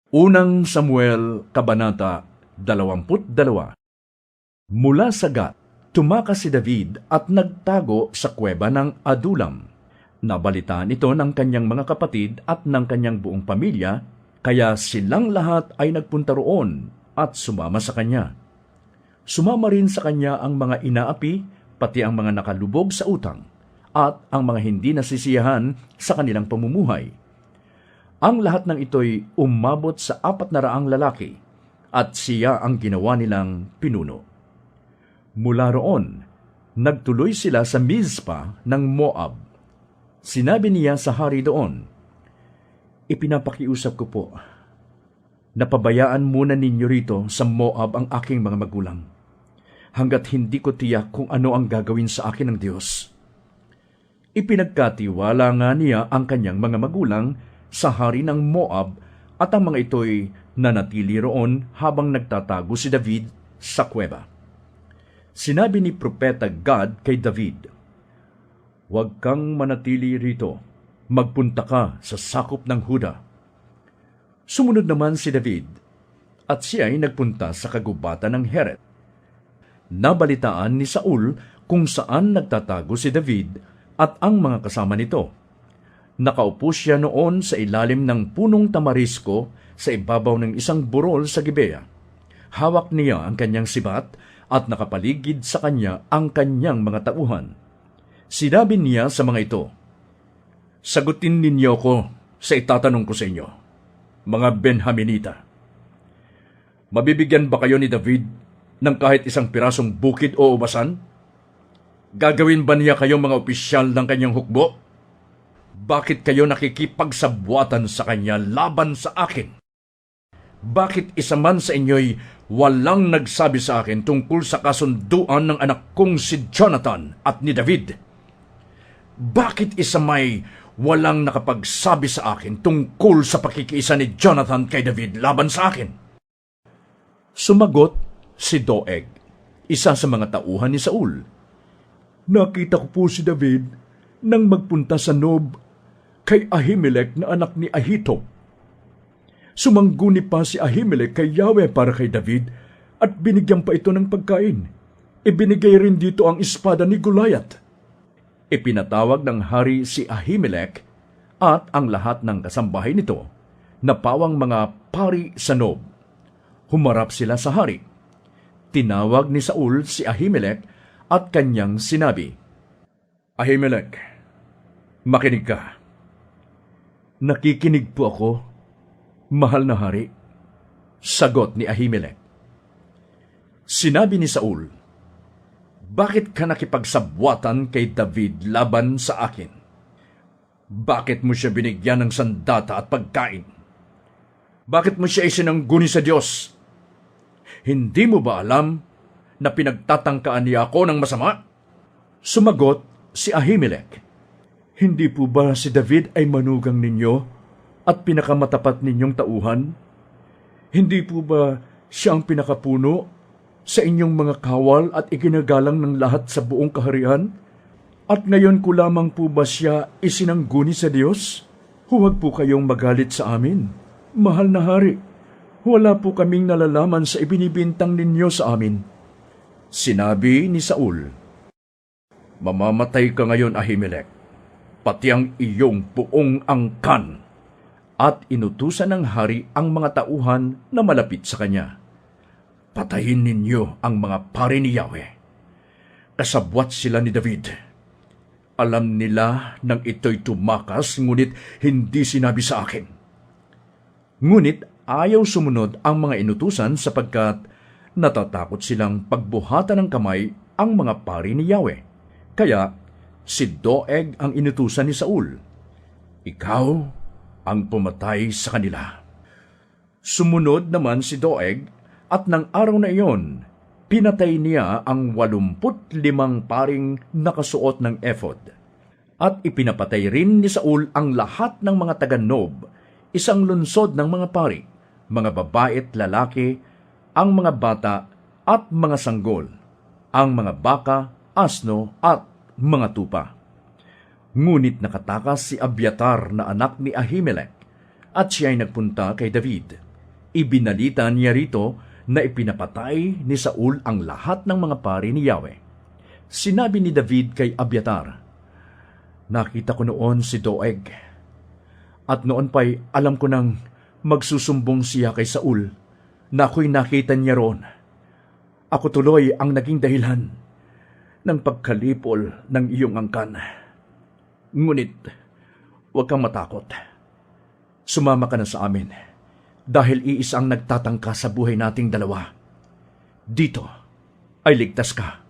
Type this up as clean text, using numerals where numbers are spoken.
Unang Samuel, Kabanata 22. Mula sa Gat, tumakas si David at nagtago sa kuweba ng Adulam. Nabalitaan ito ng kanyang mga kapatid at ng kanyang buong pamilya, kaya silang lahat ay nagpunta roon at sumama sa kanya. Sumama rin sa kanya ang mga inaapi, pati ang mga nakalubog sa utang, at ang mga hindi nasisiyahan sa kanilang pamumuhay. Ang lahat ng ito'y umabot sa 400 lalaki, at siya ang ginawa nilang pinuno. Mula roon, nagtuloy sila sa Mizpa ng Moab. Sinabi niya sa hari doon, "Ipinapakiusap ko po, napabayaan muna ninyo rito sa Moab ang aking mga magulang, hanggat hindi ko tiyak kung ano ang gagawin sa akin ng Diyos." Ipinagkatiwala nga niya ang kanyang mga magulang sa hari ng Moab, at ang mga ito'y nanatili roon habang nagtatago si David sa kuweba. Sinabi ni Propeta Gad kay David, "Huwag kang manatili rito, magpunta ka sa sakop ng Huda." Sumunod naman si David, at siya ay nagpunta sa kagubatan ng Heret. Nabalitaan ni Saul kung saan nagtatago si David at ang mga kasama nito. Nakaupo siya noon sa ilalim ng punong tamarisko sa ibabaw ng isang burol sa Gibea. Hawak niya ang kanyang sibat at nakapaligid sa kanya ang kanyang mga tauhan. Sinabi niya sa mga ito, "Sagutin ninyo ko sa itatanong ko sa inyo, mga Benjaminita. Mabibigyan ba kayo ni David ng kahit isang pirasong bukid o ubasan? Gagawin ba niya kayong mga opisyal ng kanyang hukbo? Bakit kayo nakikipagsabwatan sa kanya laban sa akin? Bakit isa man sa inyo'y walang nagsabi sa akin tungkol sa kasunduan ng anak kong si Jonathan at ni David? Bakit isa may walang nakapagsabi sa akin tungkol sa pakikiisa ni Jonathan kay David laban sa akin?" Sumagot si Doeg, isa sa mga tauhan ni Saul, "Nakita ko po si David nang magpunta sa Nob kay Ahimelech na anak ni Ahitob. Sumangguni pa si Ahimelech kay Yahweh para kay David at binigyan pa ito ng pagkain. Ibinigay rin dito ang espada ni Goliath." Ipinatawag ng hari si Ahimelech at ang lahat ng kasambahay nito na pawang mga pari sa Nob. Humarap sila sa hari. Tinawag ni Saul si Ahimelech at kanyang sinabi, "Ahimelech, makinig ka." "Nakikinig po ako, mahal na hari," sagot ni Ahimelech. Sinabi ni Saul, "Bakit ka nakipagsabwatan kay David laban sa akin? Bakit mo siya binigyan ng sandata at pagkain? Bakit mo siya isinangguni sa Diyos? Hindi mo ba alam na pinagtatangkaan niya ako ng masama?" Sumagot si Ahimelech, "Hindi po ba si David ay manugang ninyo at pinakamatapat ninyong tauhan? Hindi po ba siya ang pinakapuno sa inyong mga kawal at iginagalang ng lahat sa buong kaharian? At ngayon ko lamang po ba siya isinangguni sa Diyos? Huwag po kayong magalit sa amin, mahal na hari. Wala po kaming nalalaman sa ibinibintang ninyo sa amin." Sinabi ni Saul, "Mamamatay ka ngayon, Ahimelech, pati ang iyong buong angkan." At inutusan ng hari ang mga tauhan na malapit sa kanya, "Patayin ninyo ang mga pari ni Yahweh. Kasabwat sila ni David. Alam nila nang ito'y tumakas, ngunit hindi sinabi sa akin." Ngunit ayaw sumunod ang mga inutusan sapagkat natatakot silang pagbuhatan ng kamay ang mga pari ni Yahweh. Kaya si Doeg ang inutusan ni Saul, "Ikaw ang pumatay sa kanila." Sumunod naman si Doeg, at ng araw na iyon, pinatay niya ang 85 paring nakasuot ng ephod. At ipinapatay rin ni Saul ang lahat ng mga taga-Nob, isang lunsod ng mga pari, mga babae at lalaki, ang mga bata at mga sanggol, ang mga baka, asno at mga tupa. Ngunit nakatakas si Abiatar na anak ni Ahimelech, at siya ay nagpunta kay David. Ibinalita niya rito na ipinapatay ni Saul ang lahat ng mga pari ni Yahweh. Sinabi ni David kay Abiatar, "Nakita ko noon si Doeg, at noon pa'y alam ko nang magsusumbong siya kay Saul na ako'y nakita niya roon. Ako tuloy ang naging dahilan ng pagkalipol ng iyong angkan. Ngunit, huwag kang matakot. Sumama ka na sa amin, dahil iisa ang nagtatangka sa buhay nating dalawa. Dito ay ligtas ka."